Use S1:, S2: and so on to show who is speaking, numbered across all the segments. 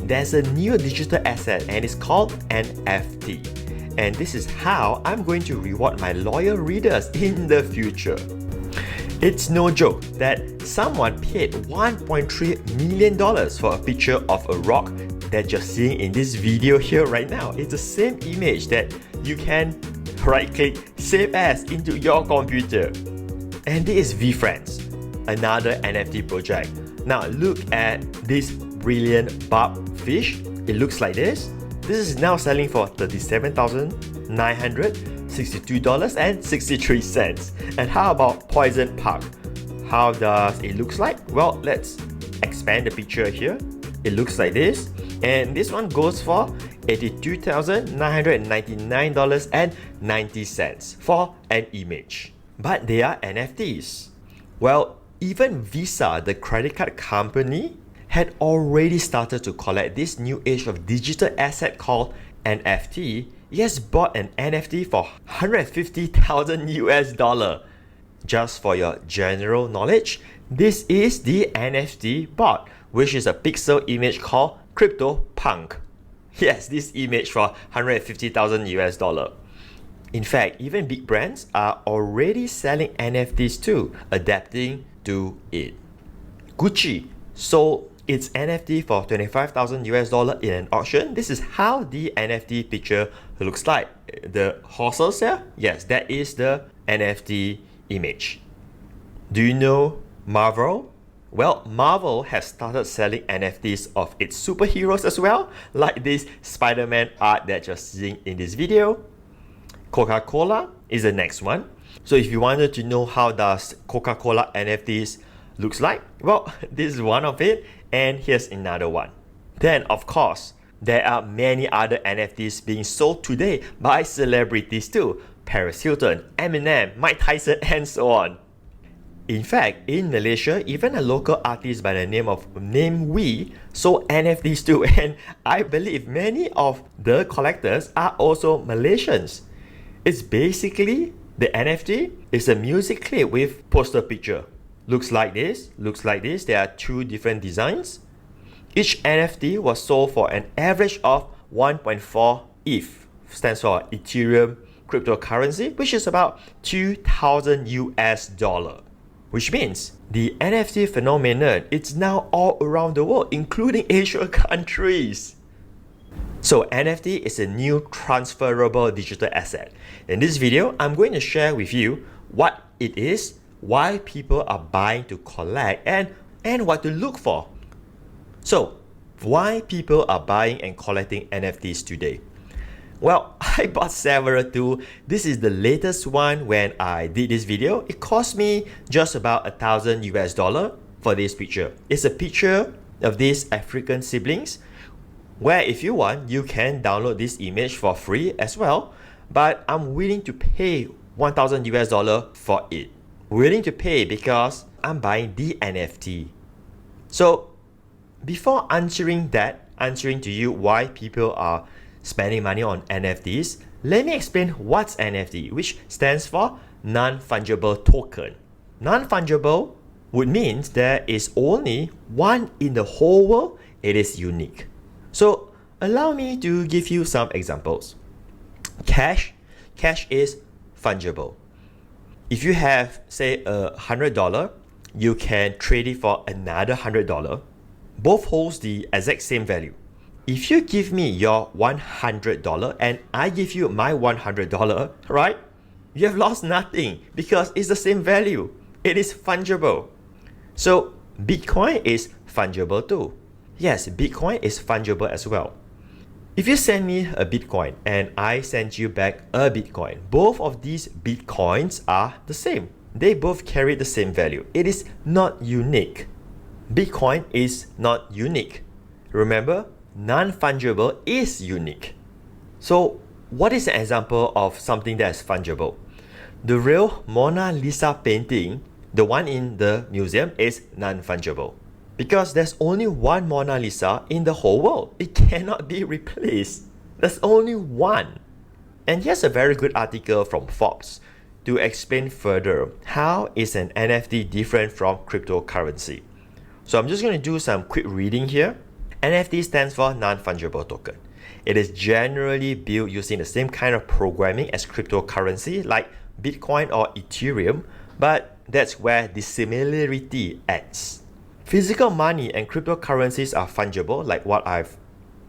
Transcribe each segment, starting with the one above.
S1: there's a new digital asset and it's called NFT. And this is how I'm going to reward my loyal readers in the future. It's no joke that someone paid $1.3 million for a picture of a rock that you're seeing in this video here right now. It's the same image that you can right-click Save As into your computer. And this is VeeFriends, another NFT project. Now look at this brilliant barb fish. It looks like this. This is now selling for $37,962.63. And how about Poison Park? How does it look like? Well, let's expand the picture here. It looks like this. And this one goes for $82,999.90 for an image. But they are NFTs. Well, even Visa, the credit card company, had already started to collect this new age of digital asset called NFT. It has bought an NFT for $150,000. Just for your general knowledge, this is the NFT bot, which is a pixel image called CryptoPunk. Yes, this image for $150,000. In fact, even big brands are already selling NFTs too, adapting to it. Gucci sold its NFT for $25,000 in an auction. This is how the NFT picture looks like. The horses here, yes, that is the NFT image. Do you know Marvel? Well, Marvel has started selling NFTs of its superheroes as well, like this Spider-Man art that you're seeing in this video. Coca-Cola is the next one. So if you wanted to know how does Coca-Cola NFTs looks like, well, this is one of it, and here's another one. Then, of course, there are many other NFTs being sold today by celebrities too. Paris Hilton, Eminem, Mike Tyson, and so on. In fact, in Malaysia, even a local artist by the name of Name Wee sold NFTs too, and I believe many of the collectors are also Malaysians. It's basically, the NFT is a music clip with poster picture. Looks like this. There are two different designs. Each NFT was sold for an average of 1.4 ETH, stands for Ethereum cryptocurrency, which is about 2,000 US dollar. Which means the NFT phenomenon is now all around the world, including Asian countries. So NFT is a new transferable digital asset. In this video, I'm going to share with you what it is, why people are buying to collect, and what to look for. So, why people are buying and collecting NFTs today? Well, I bought several too. This is the latest one when I did this video. It cost me just about $1,000 US for this picture. It's a picture of these African siblings, where if you want, you can download this image for free as well. But I'm willing to pay $1,000 US for it. Willing to pay because I'm buying the NFT. So before answering to you why people are spending money on NFTs, let me explain what's NFT, which stands for non-fungible token. Non-fungible would mean there is only one in the whole world. It is unique. So allow me to give you some examples. Cash is fungible. If you have, say, $100, you can trade it for another $100. Both holds the exact same value. If you give me your $100 and I give you my $100, right? You have lost nothing because it's the same value. It is fungible. So Bitcoin is fungible too. Yes, Bitcoin is fungible as well. If you send me a Bitcoin and I send you back a Bitcoin, both of these Bitcoins are the same. They both carry the same value. It is not unique. Bitcoin is not unique. Remember, non-fungible is unique. So what is an example of something that is fungible? The real Mona Lisa painting, the one in the museum, is non-fungible. Because there's only one Mona Lisa in the whole world. It cannot be replaced. There's only one. And here's a very good article from Forbes to explain further how is an NFT different from cryptocurrency. So I'm just going to do some quick reading here. NFT stands for non-fungible token. It is generally built using the same kind of programming as cryptocurrency like Bitcoin or Ethereum, but that's where the similarity ends. Physical money and cryptocurrencies are fungible, like what I've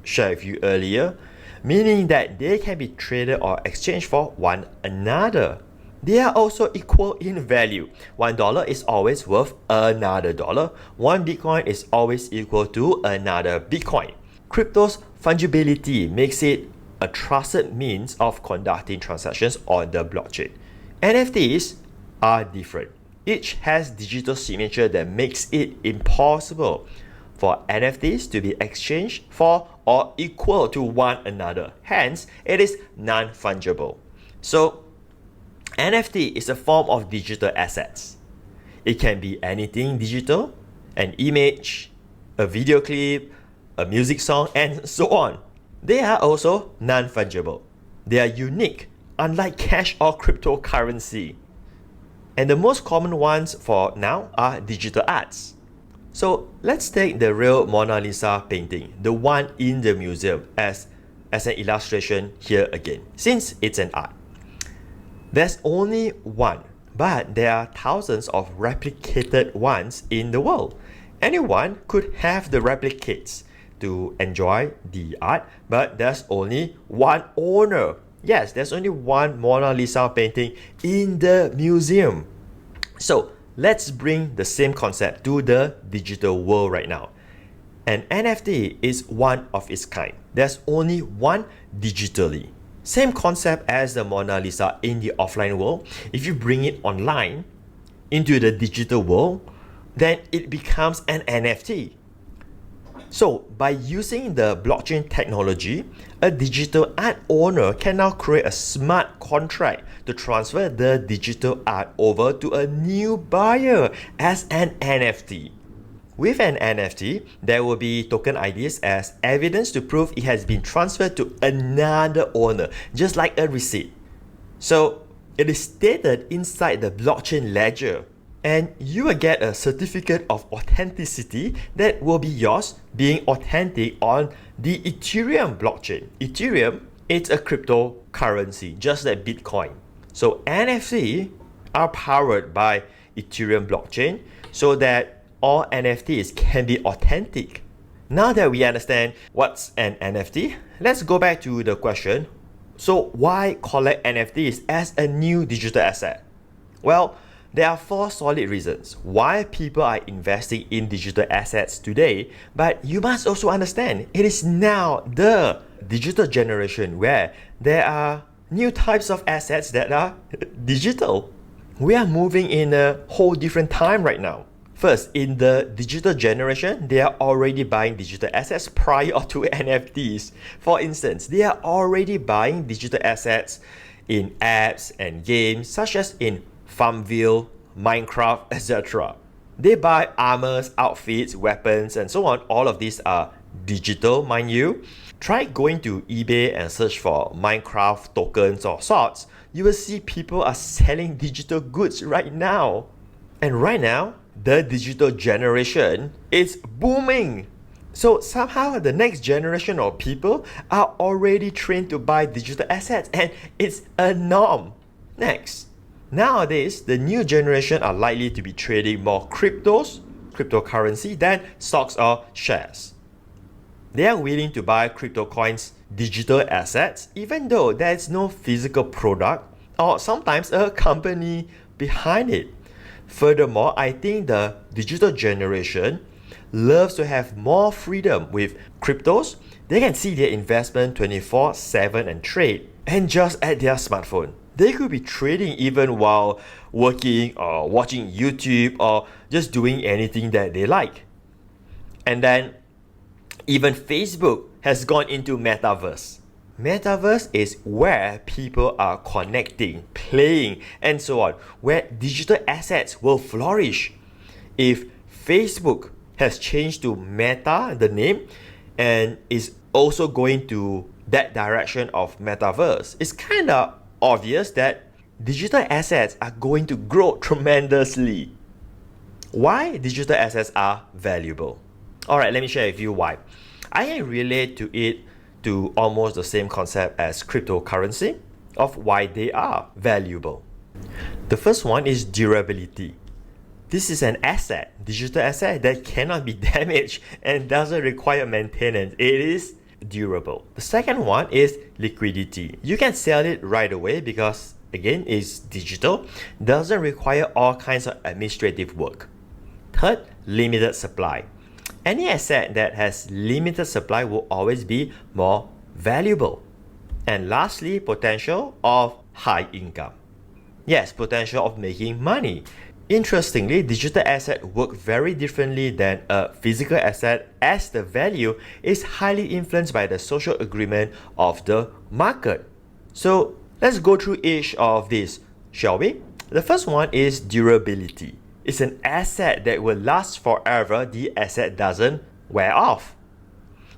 S1: shared with you earlier, meaning that they can be traded or exchanged for one another. They are also equal in value. $1 is always worth another dollar. One Bitcoin is always equal to another Bitcoin. Crypto's fungibility makes it a trusted means of conducting transactions on the blockchain. NFTs are different. Each has digital signature that makes it impossible for NFTs to be exchanged for or equal to one another. Hence, it is non-fungible. So, NFT is a form of digital assets. It can be anything digital, an image, a video clip, a music song, and so on. They are also non-fungible. They are unique, unlike cash or cryptocurrency. And the most common ones for now are digital arts. So let's take the real Mona Lisa painting, the one in the museum, as an illustration here again, since it's an art. There's only one, but there are thousands of replicated ones in the world. Anyone could have the replicates to enjoy the art, but there's only one owner. Yes, there's only one Mona Lisa painting in the museum. So let's bring the same concept to the digital world right now. An NFT is one of its kind. There's only one digitally. Same concept as the Mona Lisa in the offline world. If you bring it online into the digital world, then it becomes an NFT. So by using the blockchain technology, a digital art owner can now create a smart contract to transfer the digital art over to a new buyer as an NFT. With an NFT, there will be token IDs as evidence to prove it has been transferred to another owner, just like a receipt. So it is stated inside the blockchain ledger, and you will get a certificate of authenticity that will be yours, being authentic on the Ethereum blockchain. Ethereum, it's a cryptocurrency, just like Bitcoin. So NFT are powered by Ethereum blockchain so that all NFTs can be authentic. Now that we understand what's an NFT, let's go back to the question. So why collect NFTs as a new digital asset? Well, there are 4 solid reasons why people are investing in digital assets today, but you must also understand it is now the digital generation where there are new types of assets that are digital. We are moving in a whole different time right now. First, in the digital generation, they are already buying digital assets prior to NFTs. For instance, they are already buying digital assets in apps and games such as in Farmville, Minecraft, etc. They buy armors, outfits, weapons, and so on. All of these are digital, mind you. Try going to eBay and search for Minecraft tokens or swords. You will see people are selling digital goods right now. And right now, the digital generation is booming. So somehow the next generation of people are already trained to buy digital assets, and it's a norm. Next, nowadays the new generation are likely to be trading more cryptocurrency than stocks or shares. They are willing to buy crypto coins, digital assets, even though there is no physical product or sometimes a company behind it. Furthermore, I think the digital generation loves to have more freedom with cryptos. They can see their investment 24/7 and trade, and just at their smartphone. They could be trading even while working or watching YouTube or just doing anything that they like. And then even Facebook has gone into metaverse. Metaverse is where people are connecting, playing, and so on, where digital assets will flourish. If Facebook has changed to Meta, the name, and is also going to that direction of metaverse, it's kind of obvious that digital assets are going to grow tremendously. Why digital assets are valuable? Alright, let me share with you why. I can relate to it to almost the same concept as cryptocurrency of why they are valuable. The first one is durability. This is an asset, digital asset that cannot be damaged and doesn't require maintenance. It is durable. The second one is liquidity. You can sell it right away because again it's digital, doesn't require all kinds of administrative work. Third, limited supply. Any asset that has limited supply will always be more valuable. And lastly, potential of high income. Yes, potential of making money. Interestingly, digital assets work very differently than a physical asset as the value is highly influenced by the social agreement of the market. So let's go through each of these, shall we? The first one is durability. It's an asset that will last forever. The asset doesn't wear off.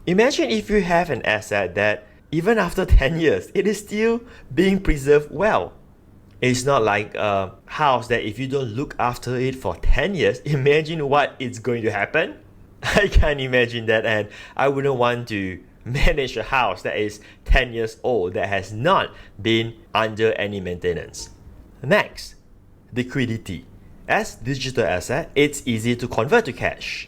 S1: Imagine if you have an asset that even after 10 years, it is still being preserved well. It's not like a house that if you don't look after it for 10 years, imagine what is going to happen. I can't imagine that, and I wouldn't want to manage a house that is 10 years old that has not been under any maintenance. Next, liquidity. As digital asset, it's easy to convert to cash.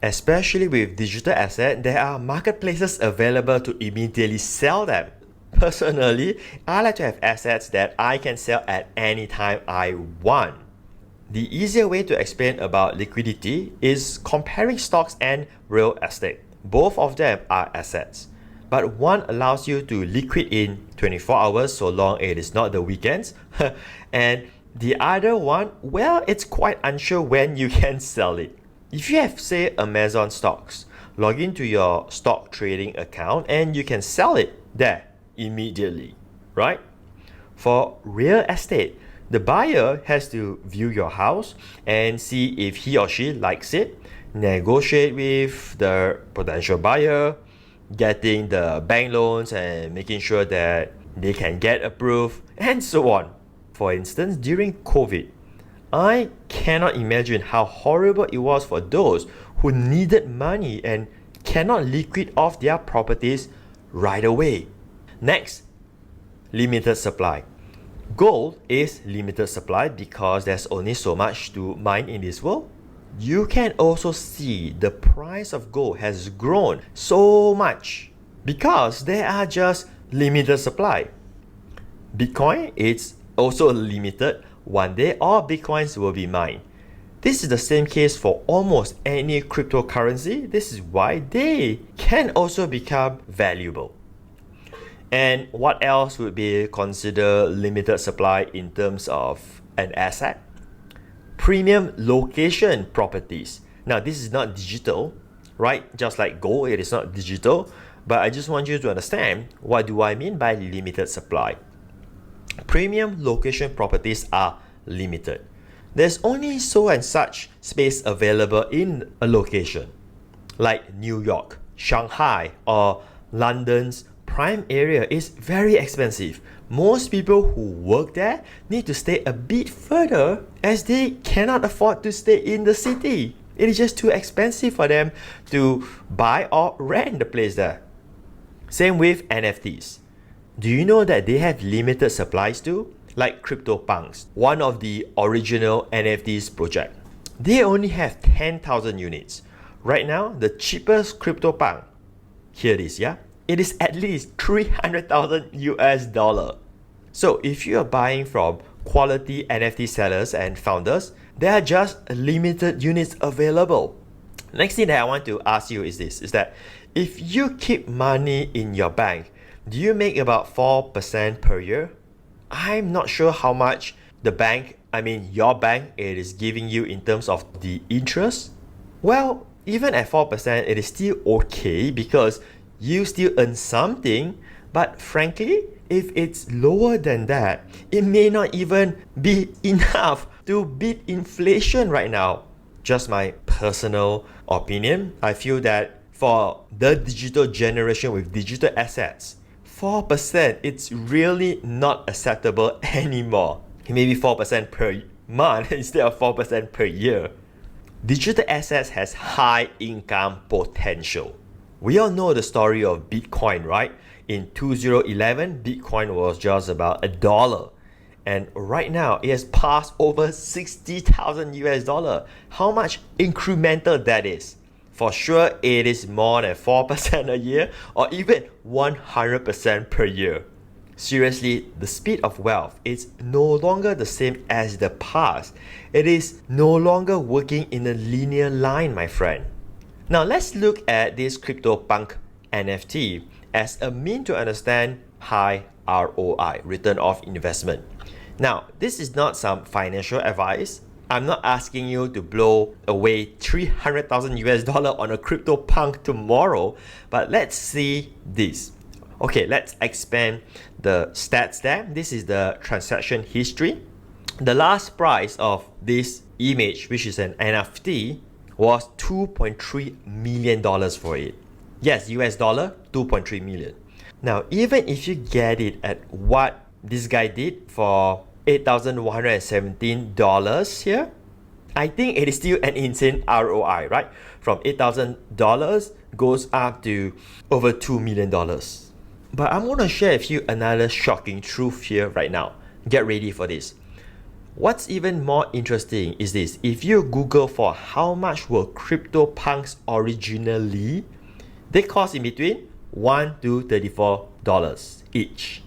S1: Especially with digital asset, there are marketplaces available to immediately sell them. Personally, I like to have assets that I can sell at any time I want. The easier way to explain about liquidity is comparing stocks and real estate. Both of them are assets, but one allows you to liquid in 24 hours so long it is not the weekends, and the other one, well, it's quite unsure when you can sell it. If you have, say, Amazon stocks, log into your stock trading account and you can sell it there immediately, right? For real estate, the buyer has to view your house and see if he or she likes it, negotiate with the potential buyer, getting the bank loans and making sure that they can get approved, and so on. For instance, during COVID, I cannot imagine how horrible it was for those who needed money and cannot liquid off their properties right away. Next, limited supply. Gold is limited supply because there's only so much to mine in this world. You can also see the price of gold has grown so much because there are just limited supply. Bitcoin is also limited. One day all Bitcoins will be mined. This is the same case for almost any cryptocurrency. This is why they can also become valuable. And what else would be considered limited supply in terms of an asset? Premium location properties. Now, this is not digital, right? Just like gold, it is not digital. But I just want you to understand, what do I mean by limited supply? Premium location properties are limited. There's only so and such space available in a location, like New York, Shanghai, or London's prime area is very expensive. Most people who work there need to stay a bit further as they cannot afford to stay in the city. It is just too expensive for them to buy or rent the place there. Same with NFTs. Do you know that they have limited supplies too? Like CryptoPunks, one of the original NFTs project. They only have 10,000 units. Right now, the cheapest CryptoPunk, here it is, yeah? It is at least 300,000 US dollar. So if you are buying from quality NFT sellers and founders, there are just limited units available. Next thing that I want to ask you is this, is that if you keep money in your bank, do you make about 4% per year? I'm not sure how much your bank it is giving you in terms of the interest. Well, even at 4%, it is still okay because you still earn something, but frankly, if it's lower than that, it may not even be enough to beat inflation right now. Just my personal opinion, I feel that for the digital generation with digital assets, 4%, it's really not acceptable anymore. Maybe 4% per month instead of 4% per year. Digital assets has high income potential. We all know the story of Bitcoin, right? In 2011, Bitcoin was just about $1. And right now, it has passed over 60,000 US dollar. How much incremental that is? For sure, it is more than 4% a year or even 100% per year. Seriously, the speed of wealth is no longer the same as the past. It is no longer working in a linear line, my friend. Now let's look at this CryptoPunk NFT as a mean to understand high ROI, return of investment. Now, this is not some financial advice. I'm not asking you to blow away 300,000 US dollar on a CryptoPunk tomorrow, but let's see this. Okay, let's expand the stats there. This is the transaction history. The last price of this image, which is an NFT, was $2.3 million for it. Yes, US dollar, 2.3 million. Now, even if you get it at what this guy did for $8,117 here, I think it is still an insane ROI, right? From $8,000 goes up to over $2 million. But I'm going to share with you another shocking truth here right now. Get ready for this. What's even more interesting is this. If you Google for how much were CryptoPunks originally, they cost in between $1 to $34 each.